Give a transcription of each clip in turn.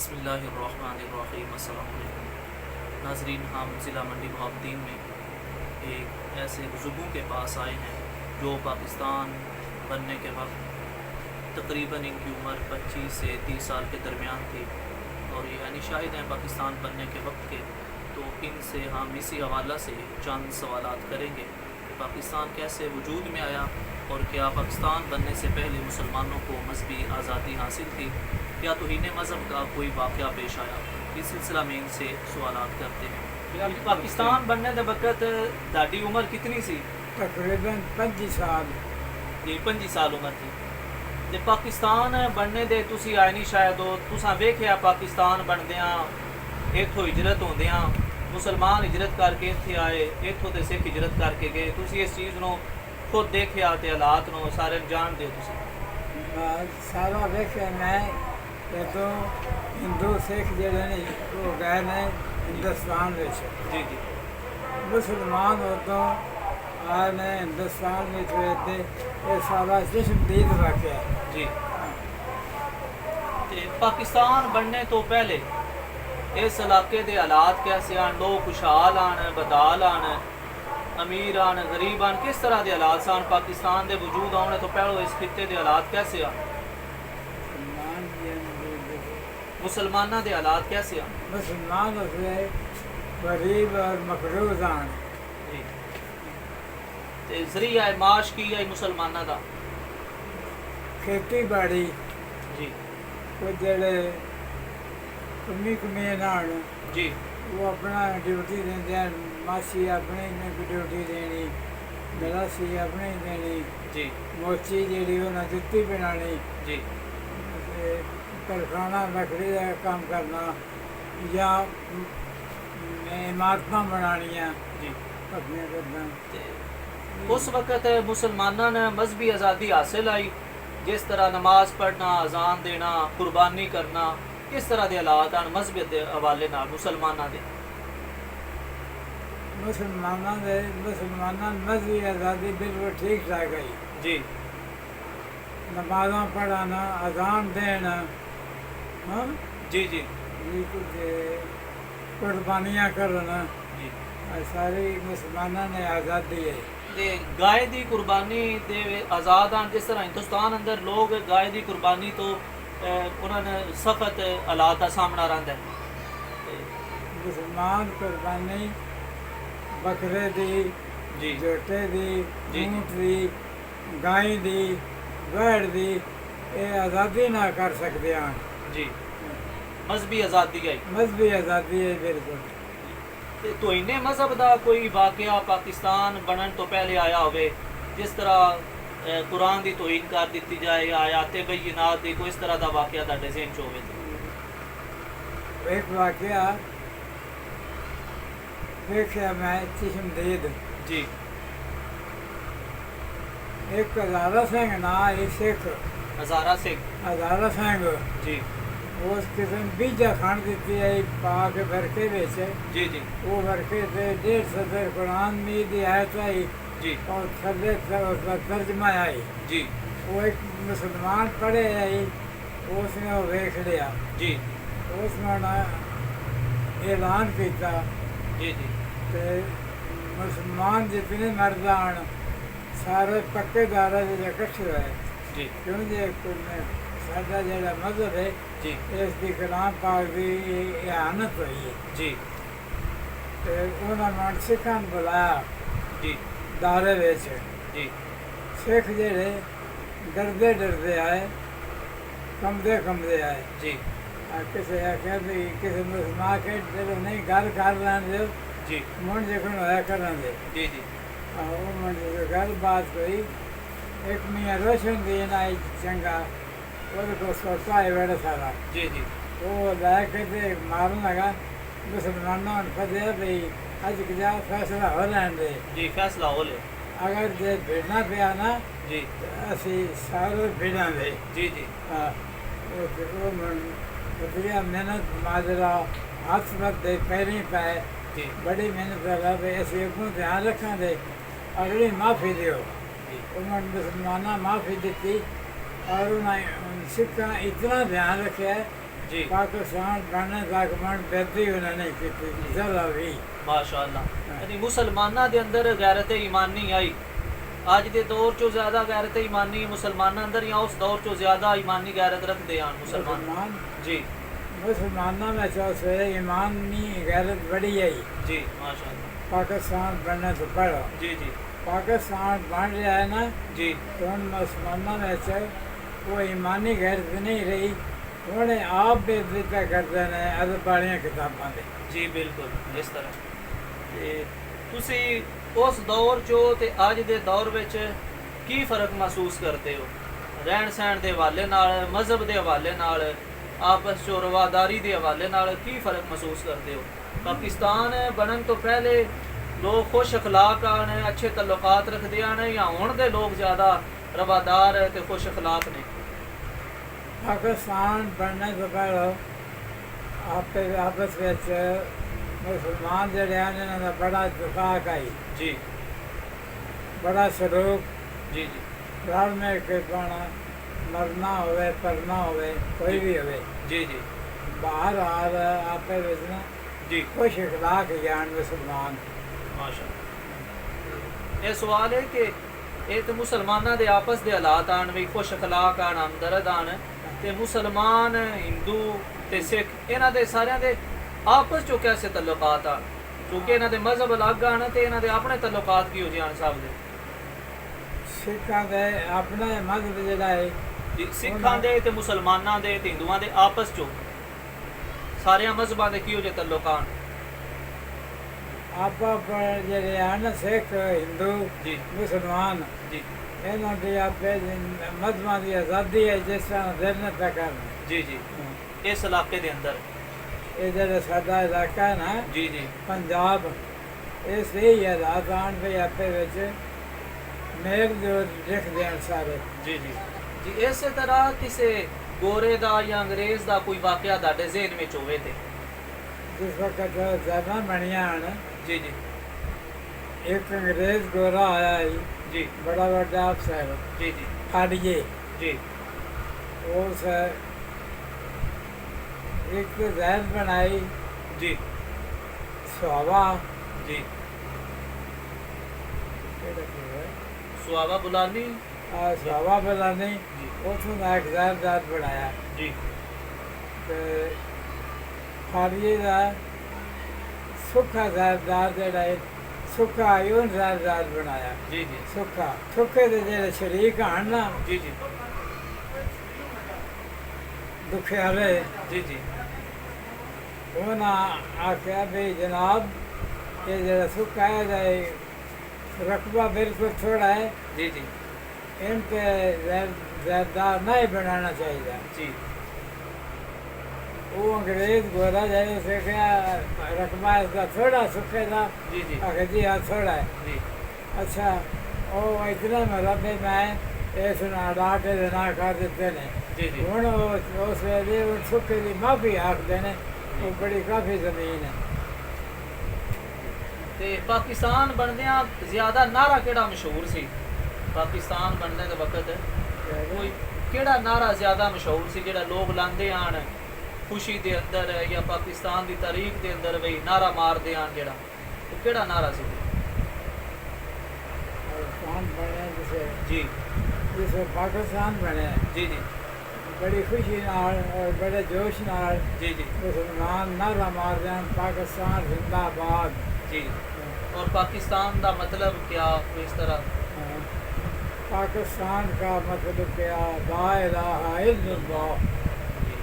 बिस्मिल्लाहिर्रहमानिर्रहीम। अस्सलाम वालेकुम नाज़रीन, हम ज़िला मंडी मोहब्बतीन में एक ऐसे बुज़ुर्गों के पास आए हैं जो पाकिस्तान बनने के वक्त तकरीबन इनकी उम्र 25 से 30 साल के दरमियान थी और ये यानी शायद हैं पाकिस्तान बनने के वक्त के। तो इनसे हम इसी हवाला से चंद सवालात करेंगे कि पाकिस्तान कैसे वजूद में आया और क्या पाकिस्तान बनने से पहले मुसलमानों को मजहबी आज़ादी हासिल थी या तौहीन मज़हब का कोई वाक़या पेश आया। इस सिलसिला में इनसे सवालात करते हैं। पाकिस्तान बनने के वक्त दादी उम्र कितनी सी? तकरीबन 25 साल। जी 25 साल उम्र थी। जब पाकिस्तान बनने दे तुसी आए नहीं शायद तुसा वेख्या पाकिस्तान बनदियां इत्थों हिजरत होंदियां मुसलमान हिजरत करके इत्थे आए, इत्थों ते सिख हिजरत करके गए। तुसी इस चीज़ को खुद देखिया ते हालात नो सारे जानते हो तुसी? सारा वेख्या मैं तो हिंदू सिख जड़े ने वो गए ने हिंदुस्तान में। जी जी। मुसलमान उदों आए ने हिंदुस्तान में ये सारा चश्मदीद वाक़या जी। ते पाकिस्तान बनने तो पहले इस इलाके के हालात कैसे आन? लोग खुशहाल आन, बदाल आन, अमीर आन, गरीब आन, किस तरह के हालात सन? पाकिस्तान के वजूद आने तो पहले इस खिते के हालात कैसे आन? मुसलमाना के हालात कैसे आन? मुसलमान उसमें गरीब और मकरूज आन। जी। ते जरिया माश की है मुसलमाना का? खेती बाड़ी जी। वो जड़े कमी नान जी। वो अपना ड्यूटी देंदे हैं। मासी अपने ने ड्यूटी देनी, गलासी अपने देनी, जी। मोची जी उन्हें जुत्ती बनानी, जी। कारखाना लकड़ी का काम करना या इमारत बनानिया जी। अपने करना। उस वक़्त मुसलमानों ने मजहबी आज़ादी हासिल आई, जिस तरह नमाज पढ़ना, अजान देना, कुर्बानी करना, किस तरह के हालात हैं मजहब के हवाले नाल मुसलमानों के? मुसलमाना मजहबी आज़ादी बिल्कुल ठीक ठाक आई। जी। नमाजा पढ़ाना, अजान देना, हाँ जी जी। कुर्बानियाँ करना, जी। सारी मुसलमाना ने आज़ादी है। ते गाय की कुर्बानी दे आज़ाद हैं, जिस तरह हिंदुस्तान अंदर लोग गाय की कुर्बानी तो उन्होंने सख्त हालात का सामना रहा है। मुसलमान कुर्बानी बकरे दी, जी। जोटे दी, जी। ऊँट दी, गाय दी, भेड़ दी, ये आज़ादी ना कर सकते हैं। जी। मजहबी आज़ादी आई। मजहबी आज़ादी है बिल्कुल। तो इन्हें मजहब का कोई वाक़या पाकिस्तान बनने तो पहले आया होवे, जिस तरह कुरान की तौहीन कर दी जाए या आयाते बय्यिनात की, कोई इस तरह का वाक़या तुहाडे ज़हन च होवे? एक वाक़या देखा मैं चश्मदीद। जी। एक हज़ारा सिंह ना सिख हज़ारा सिंह। हज़ारा सिंह जी। उस किस्म बीजा खान दी आई पा के वर्के बेच। जी जी। वो वर्के से 150 सदर कुरान में दी आयत आई जी। और थले उसका तर्जमा आई। जी। वो एक मुसलमान पढ़े आई, उसने वो वेख लिया। जी। उसने ऐलान किया जी जी। कि मुसलमान जितने मर्द आन सारे पक्के दारा इकट्ठे हुए। जी। क्यों जे साडा जिहड़ा मजहब है जी। इसकी कलाम पाक की इहानत हुई है। जी। तो उन्होंने सिखा बुलाया जी। दारे विच। जी। सिख जेड़े डरदे डरदे आए, कंबदे आए। जी। किसी आख्या भी किसी मुसलमान के चलो नहीं गल कर लैन दो, जी। मुंड जिकन होया करन दे। जी जी। वो मुंड गल बात हुई, एक मियाँ रोशन दीन आई चंगा, वो को सोटा है बड़ा सारा। जी जी। वो लैके ते मारन लगा। मुसलमानों ने फतेह भाई अज क्या फैसला हो लैन दे। जी। फैसला हो ले। अगर जे भिड़ना पिया ना जी। असी सारे भिड़ा दे। जी जी। हाँ वो मेहनत माजरा हाथ मत दे पैरी पाए। जी। बड़ी मेहनत लगा भाई असी अगों ध्यान रखा दे, अगली माफ़ी दियो। जी। उन्होंने मुसलमाना माफ़ी दी और उन्हें सिखा इतना ध्यान रखा जी पाकिस्तान बनने तक मन बेदी उन्होंने की जरा भी माशाअल्लाह यानी मुसलमाना दे अंदर गैरत ईमानी आई अज दे दौर चो ज़्यादा गैरत ईमानी मुसलमाना अंदर या उस दौर चो ज़्यादा ईमानी गैरत रखते हैं मुसलमान मुसलमान जी मुसलमानों में चो से ईमानी गैरत बड़ी आई जी माशाअल्लाह पाकिस्तान बनने तो पढ़ो जी जी पाकिस्तान बन रहा है ना जी तो उन मुसलमानों में से वो ईमानी गैरत नहीं रही उन्हें आप बेइज्जती करते हैं अदब वाली किताबों से जी बिल्कुल इस तरह ते तुसी उस दौर चो ते अज दे दौर विच की फर्क महसूस करते हो रहन सहन के हवाले नाल मजहब के हवाले नाल आपस चो रवादारी के हवाले नाल की फर्क महसूस करते हो पाकिस्तान बनन तो पहले लोग खुश अखलाक आने अच्छे तल्लुकात रखते हैं या हुण दे लोग ज़्यादा रवादार ते खुश अखलाक ने पाकिस्तान बनने तो पहले आपस में मुसलमान जड़े हैं इन्होंने बड़ा इतफाक आई जी बड़ा सलूक जी जी रल मिल के पाना मरना होवे परना होवे कोई भी होवे जी जी बाहर हाल आपे विच ना जी खुश अखलाक ज्ञान मुसलमान माशा ये सवाल है कि ये तो मुसलमाना दे आपस दे हालात आन भी खुश अखलाक आन हमदर्द आन ते मुसलमान हिंदू ते सिख इन्हां दे सारियां दे आपस चो कैसे तल्लुकात आन क्योंकि इन्हां दे मजहब अलग आन ते इन्हां दे अपने तल्लुकात की हो जान सब दे सिखां दे अपने मजहब जिहड़ा है जी सिखां दे ते मुसलमानां दे ते हिंदुआं दे आपस चो सारियां मजहबां दे की हो जे तल्लुकात आप जिहड़े हैं सिख हिंदू जी मुसलमान जी इन्हों की आपे मजहबां की आज़ादी है जिस तरह दिल ने पे करना जी जी इस इलाके दे अंदर ये जो साडा इलाका है ना जी जी पंजाब इस यही हालात आन पे आपे विच मेल जो लिख देन सारे जी जी जी इस तरह किसी गोरे दा या अंग्रेज़ दा कोई वाकया तुहाडे ज़हन विच होवे ते जिस वक्त ज़्यादा बनिया हैं जी जी एक अंग्रेज गोरा आया ही जी बड़ा बड़ा अफसर जी जी फाड़िए जी उस एक तो जहर बनाई जी सुहावा जी सुहावा बुलानी सुहावा बनानी जी उतों का एक जहरदार बनाया जी तो फाड़िए का सुखा जहरदार जड़ा है सुखा यूं जहरदार बनाया जी जी सुखा सुखे के जो शरीक हैं ना जी जी दुखे वाले जी जी उन्हें आख्या भाई जनाब ये जरा सुखा है रकबा बिल्कुल थोड़ा है जी जी इन पे जरदार नहीं बनाना चाहिए जी वो अंग्रेज गोरा जाए उसे क्या रकबा इसका थोड़ा सुखे था जी जी आखिर जी हाँ थोड़ा है जी अच्छा वो इतना मेरा भी मैं इस अड़ा के ना कर देते ने जी जी हूँ उस वेले सुखे की माफी आखते ने वो बड़ी काफ़ी ज़मीन है ते पाकिस्तान बनदियां ज़्यादा नारा केड़ा मशहूर सी पाकिस्तान बनने दे वक्त कोई केड़ा नारा ज़्यादा मशहूर सी जेड़ा लोग लांदे आन खुशी दे अंदर या पाकिस्तान की तारीख के अंदर भी नारा मारते हैं जेड़ा तो केड़ा नारा सी पाकिस्तान बने जी जिसे पाकिस्तान बने जी जी बड़ी खुशी नाल और बड़े जोश नाल जी जी मुसलमान नारा मार दें पाकिस्तान जिंदाबाद जी और पाकिस्तान का मतलब क्या इस तरह पाकिस्तान का मतलब क्या ला इलाहा इल्लल्लाह जी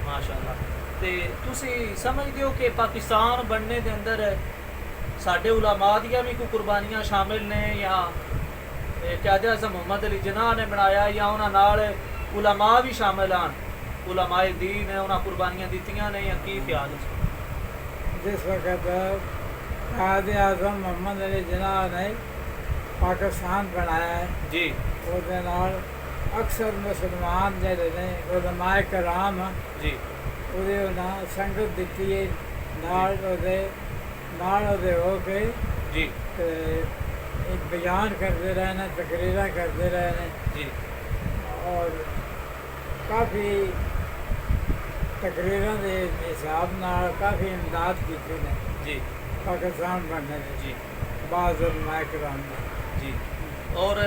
माशाल्लाह ते तुसी समझते हो कि पाकिस्तान बनने के अंदर साडे उलमा दियां भी कोई कुर्बानियां शामिल ने या क्यादे आज़म मोहम्मद अली जिन्ना ने बनाया या उन्हां नाल उलमा भी शामिल आन उलमाए दीन ने उन्हां कुर्बानियां दित्तियां ने या की ख्याल है जिस वक्त कायदे आज़म मोहम्मद अली जिन्ना ने पाकिस्तान बनाया है जी ਉਹਦੇ ਨਾਲ ਅਕਸਰ ਮੁਸਲਮਾਨ ਜਿਹੜੇ ਨੇ ਉਲਮਾਏ ਕਰਾਮ जी ਉਹਦੇ ਨਾਲ ਸੰਗਤ ਦਿੱਤੀ ਹੈ ਨਾਲ ਉਹਦੇ ਹੋ ਕੇ जी ਤੇ ਇੱਕ ਬਿਆਨ ਕਰਦੇ ਰਹੇ ਨੇ ਤਕਰੀਰਾਂ ਕਰਦੇ ਰਹੇ ਨੇ जी ਔਰ ਕਾਫੀ तकरीरों के हिसाब नाल काफ़ी इमदाद की ने जी पाकिस्तान बनने में जी बाज़ उलमाए किराम ने। जी। और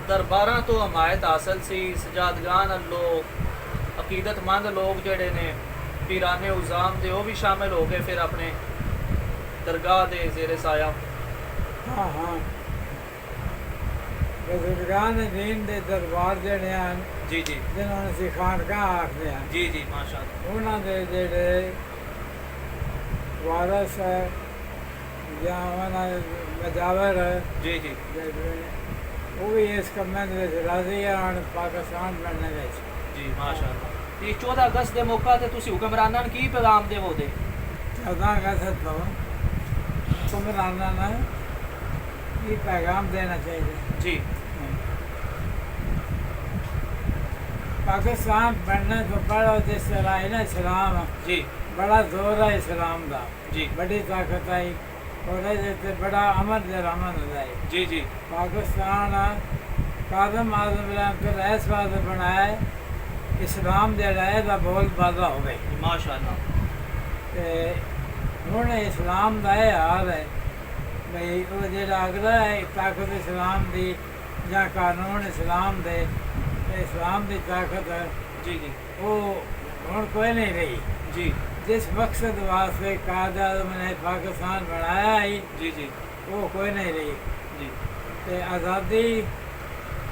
दरबारा तो हमायत हासिल सी सजादगान लोग अकीदतमंद लोग जड़े ने पीराने उज़ाम दे वो भी शामिल हो गए फिर अपने दरगाह दे ज़ेरे साया। हाँ हाँ बुजुर्गान दीन दे दरबार जड़े हैं जी जी जिन्होंने सी खानकाह आखते हैं जी जी माशाअल्लाह। उन्होंने जेड़े वारस है या उन्होंने मजावर है जी जी वो भी इस कम्मे दे विच राजी है पाकिस्तान बनने विच। जी माशाअल्लाह। ये 14 अगस्त के मौका ते तुसी हुक्मरानां नूं की पैगाम देवो दे? 14 अगस्त तो हुक्मरानां ने ये पैगाम देना चाहिए। जी पाकिस्तान बनने तो बड़ा जिस तरह है ना इस्लाम जी बड़ा जोर है इस्लाम का जी बड़ी ताकत आई और ये बड़ा अमन दरामद होता है। जी जी पाकिस्तान कादम आजम रहमतुल्लाह ऐस वास्ते बनाया है इस्लाम जड़ा है दा बोल बाला हो गई माशाअल्लाह। ते हुण इस्लाम दा ये हाल है भाई वो जेड़ा अगला है ताकत इस्लाम दी या कानून इस्लाम दे ते इस्लाम दी ताकत है जी जी वो हुण कोई नहीं रही। जी जिस मकसद वास्ते कायद आज़म ने पाकिस्तान बनाया है जी जी वो कोई नहीं रही। जी ते आज़ादी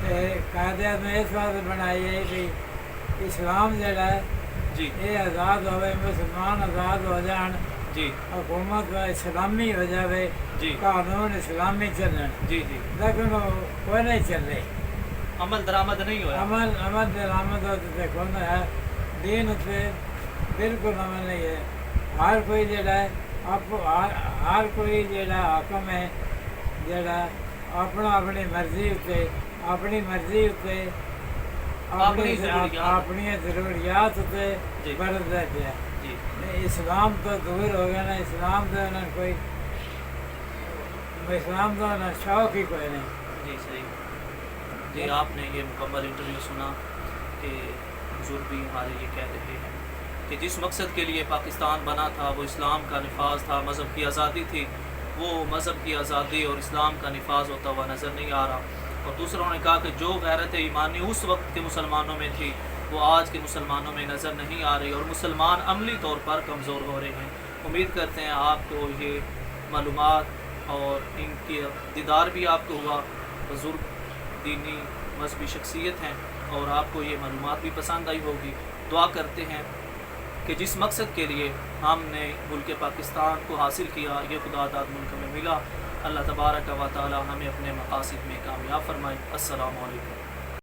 ते कायद आज़म इस वास्ते बनाई है कि इस्लाम जड़ा है जी ये आज़ाद होवे मुसलमान आज़ाद हो जान जी हुकूमत इस्लामी हो जाए जी कानून इस्लामी चलन जी जी। लेकिन वो कोई नहीं चल रही। अमल दरामद नहीं होया। अमल अमल दरामद देखो ना है दीन पे बिल्कुल अमल नहीं है। हर कोई जड़ा है आप हर कोई जड़ा हाकम है जड़ा अपना अपनी मर्जी उत्ते अपनी मर्जी उत्ते अपनी जरूरियात उत्ते जी। बरतदा पिया। जी इस्लाम तो दूर हो गया ना इस्लाम तो उन्होंने कोई इस्लाम तो उन्होंने शौक ही कोई नहीं। जी सही। जी आपने ये मुकम्मल इंटरव्यू सुना कि बुजुर्ग भी हमारे ये कह रहे हैं कि जिस मकसद के लिए पाकिस्तान बना था वो इस्लाम का नफाज था, मज़हब की आज़ादी थी, वो मज़हब की आज़ादी और इस्लाम का नफाज होता हुआ नज़र नहीं आ रहा। और दूसरों ने कहा कि जो गैरत ईमानी उस वक्त के मुसलमानों में थी वो आज के मुसलमानों में नज़र नहीं आ रही और मुसलमान अमली तौर पर कमज़ोर हो रहे हैं। उम्मीद करते हैं आपको ये मालूमात और इनके दीदार भी आपको हुआ। बुज़ुर्ग दीनी मजहबी शख्सियत हैं और आपको ये मालूमात भी पसंद आई होगी। दुआ करते हैं कि जिस मकसद के लिए हमने मुल्क पाकिस्तान को हासिल किया ये खुदादाद मुल्क में मिला। अल्लाह तबारक व तआला हमें अपने मकासद में कामयाब फरमाए। अस्सलामु अलैकुम।